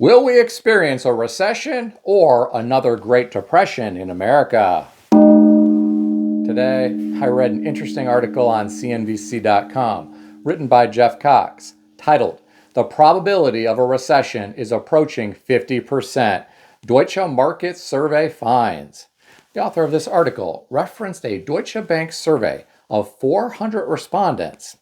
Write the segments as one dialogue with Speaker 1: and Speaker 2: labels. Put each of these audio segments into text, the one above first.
Speaker 1: Will we experience a recession or another Great Depression in America? Today, I read an interesting article on CNBC.com written by Jeff Cox titled, "The Probability of a Recession is Approaching 50%. Deutsche Market Survey Finds." The author of this article referenced a Deutsche Bank survey of 400 respondents.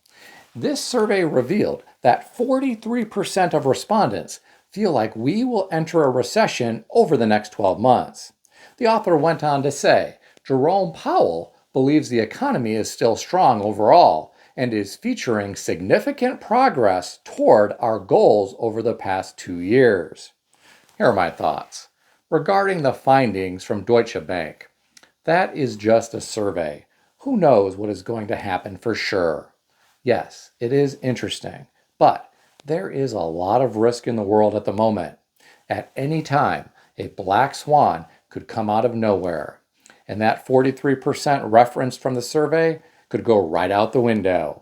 Speaker 1: This survey revealed that 43% of respondents feel like we will enter a recession over the next 12 months. The author went on to say, Jerome Powell believes the economy is still strong overall and is featuring significant progress toward our goals over the past 2 years. Here are my thoughts. Regarding the findings from Deutsche Bank, that is just a survey. Who knows what is going to happen for sure? Yes, it is interesting, but there is a lot of risk in the world at the moment. At any time, a black swan could come out of nowhere, and that 43% referenced from the survey could go right out the window.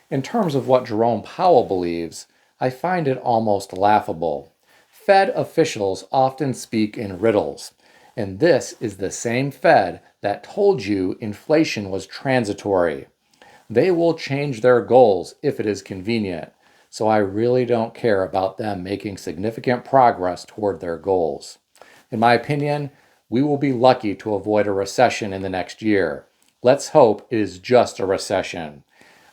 Speaker 1: In terms of what Jerome Powell believes, I find it almost laughable. Fed officials often speak in riddles, and this is the same Fed that told you inflation was transitory. They will change their goals if it is convenient, so I really don't care about them making significant progress toward their goals. In my opinion, we will be lucky to avoid a recession in the next year. Let's hope it is just a recession.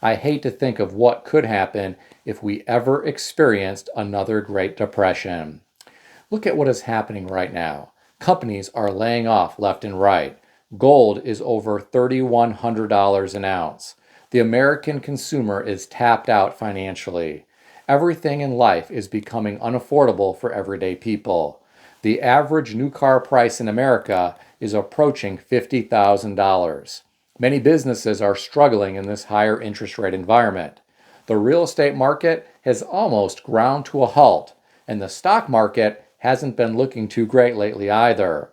Speaker 1: I hate to think of what could happen if we ever experienced another Great Depression. Look at what is happening right now. Companies are laying off left and right. Gold is over $3,100 an ounce. The American consumer is tapped out financially. Everything in life is becoming unaffordable for everyday people. The average new car price in America is approaching $50,000. Many businesses are struggling in this higher interest rate environment. The real estate market has almost ground to a halt, and the stock market hasn't been looking too great lately either.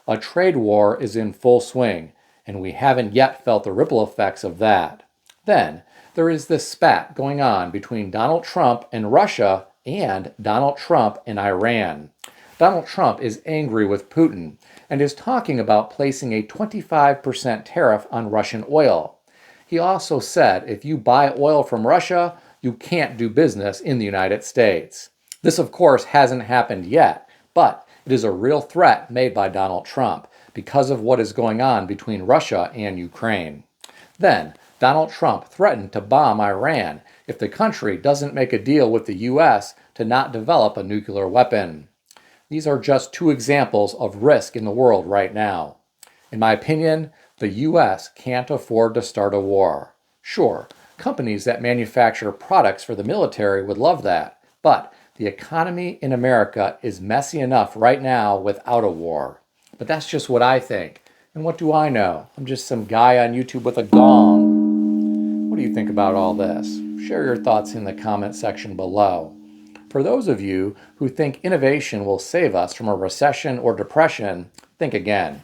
Speaker 1: A trade war is in full swing, and we haven't yet felt the ripple effects of that. Then, there is this spat going on between Donald Trump and Russia and Donald Trump and Iran. Donald Trump is angry with Putin and is talking about placing a 25% tariff on Russian oil. He also said if you buy oil from Russia, you can't do business in the United States. This, of course, hasn't happened yet, but it is a real threat made by Donald Trump because of what is going on between Russia and Ukraine. Then, Donald Trump threatened to bomb Iran if the country doesn't make a deal with the U.S. to not develop a nuclear weapon. These are just two examples of risk in the world right now. In my opinion, the U.S. can't afford to start a war. Sure, companies that manufacture products for the military would love that, but the economy in America is messy enough right now without a war. But that's just what I think. And what do I know? I'm just some guy on YouTube with a gong. What do you think about all this? Share your thoughts in the comment section below. For those of you who think innovation will save us from a recession or depression, think again.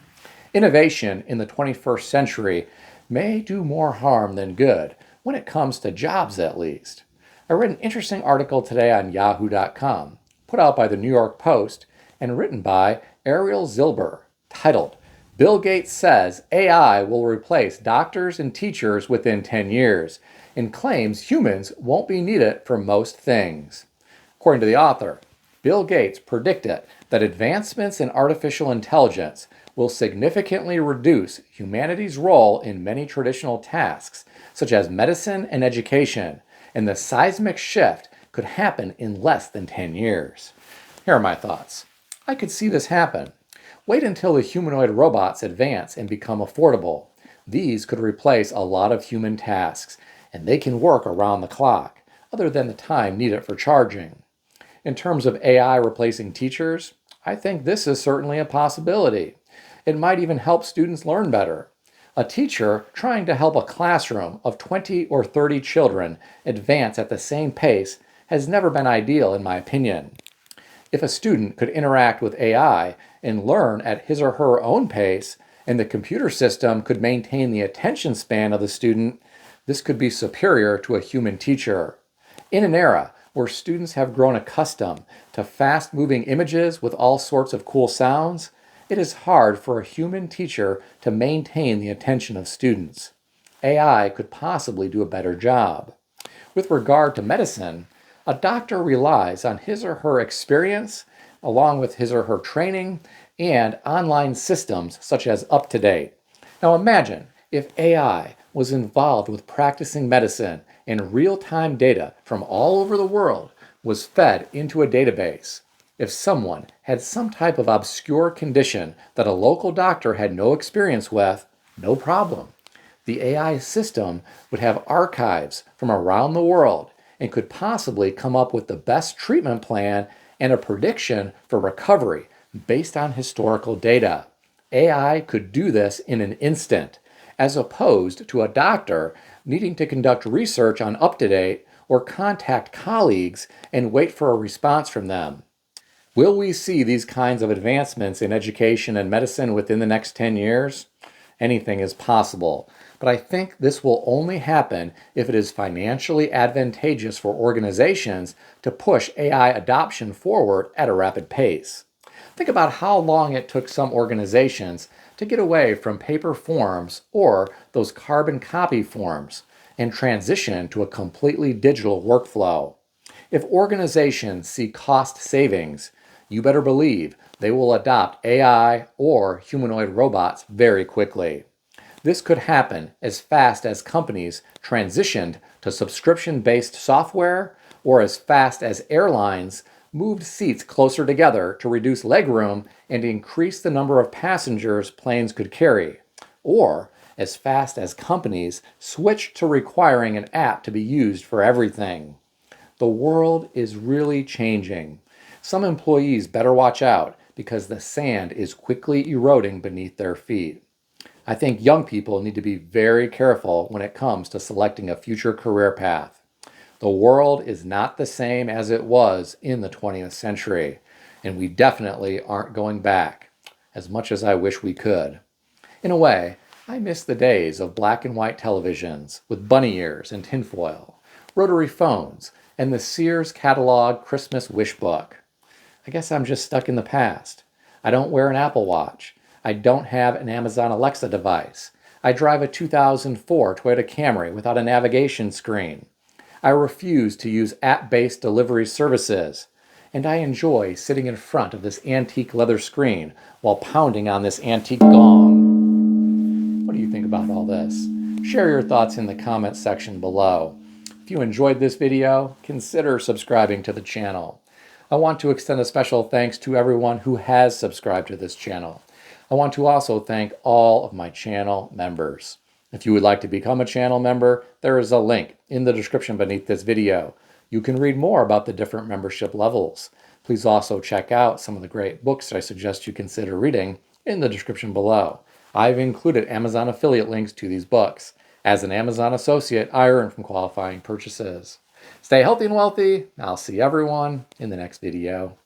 Speaker 1: Innovation in the 21st century may do more harm than good, when it comes to jobs at least. I read an interesting article today on yahoo.com, put out by the New York Post and written by Ariel Zilber, titled, "Bill Gates says AI will replace doctors and teachers within 10 years and claims humans won't be needed for most things." According to the author, Bill Gates predicted that advancements in artificial intelligence will significantly reduce humanity's role in many traditional tasks, such as medicine and education, and the seismic shift could happen in less than 10 years. Here are my thoughts. I could see this happen. Wait until the humanoid robots advance and become affordable. These could replace a lot of human tasks, and they can work around the clock, other than the time needed for charging. In terms of AI replacing teachers, I think this is certainly a possibility. It might even help students learn better. A teacher trying to help a classroom of 20 or 30 children advance at the same pace has never been ideal in my opinion. If a student could interact with AI and learn at his or her own pace, and the computer system could maintain the attention span of the student, this could be superior to a human teacher. In an era where students have grown accustomed to fast-moving images with all sorts of cool sounds, it is hard for a human teacher to maintain the attention of students. AI could possibly do a better job. With regard to medicine, a doctor relies on his or her experience, along with his or her training, and online systems such as UpToDate. Now imagine if AI was involved with practicing medicine and real-time data from all over the world was fed into a database. If someone had some type of obscure condition that a local doctor had no experience with, no problem. The AI system would have archives from around the world and could possibly come up with the best treatment plan and a prediction for recovery based on historical data. AI could do this in an instant, as opposed to a doctor needing to conduct research on UpToDate or contact colleagues and wait for a response from them. Will we see these kinds of advancements in education and medicine within the next 10 years? Anything is possible, but I think this will only happen if it is financially advantageous for organizations to push AI adoption forward at a rapid pace. Think about how long it took some organizations to get away from paper forms or those carbon copy forms and transition to a completely digital workflow. If organizations see cost savings, you better believe they will adopt AI or humanoid robots very quickly. This could happen as fast as companies transitioned to subscription-based software or as fast as airlines moved seats closer together to reduce legroom and increase the number of passengers planes could carry, or as fast as companies switched to requiring an app to be used for everything. The world is really changing. Some employees better watch out because the sand is quickly eroding beneath their feet. I think young people need to be very careful when it comes to selecting a future career path. The world is not the same as it was in the 20th century, and we definitely aren't going back, as much as I wish we could. In a way, I miss the days of black and white televisions with bunny ears and tinfoil, rotary phones, and the Sears catalog Christmas wish book. I guess I'm just stuck in the past. I don't wear an Apple Watch. I don't have an Amazon Alexa device. I drive a 2004 Toyota Camry without a navigation screen. I refuse to use app-based delivery services. And I enjoy sitting in front of this antique leather screen while pounding on this antique gong. What do you think about all this? Share your thoughts in the comments section below. If you enjoyed this video, consider subscribing to the channel. I want to extend a special thanks to everyone who has subscribed to this channel. I want to also thank all of my channel members. If you would like to become a channel member, there is a link in the description beneath this video. You can read more about the different membership levels. Please also check out some of the great books that I suggest you consider reading in the description below. I've included Amazon affiliate links to these books. As an Amazon associate, I earn from qualifying purchases. Stay healthy and wealthy. I'll see everyone in the next video.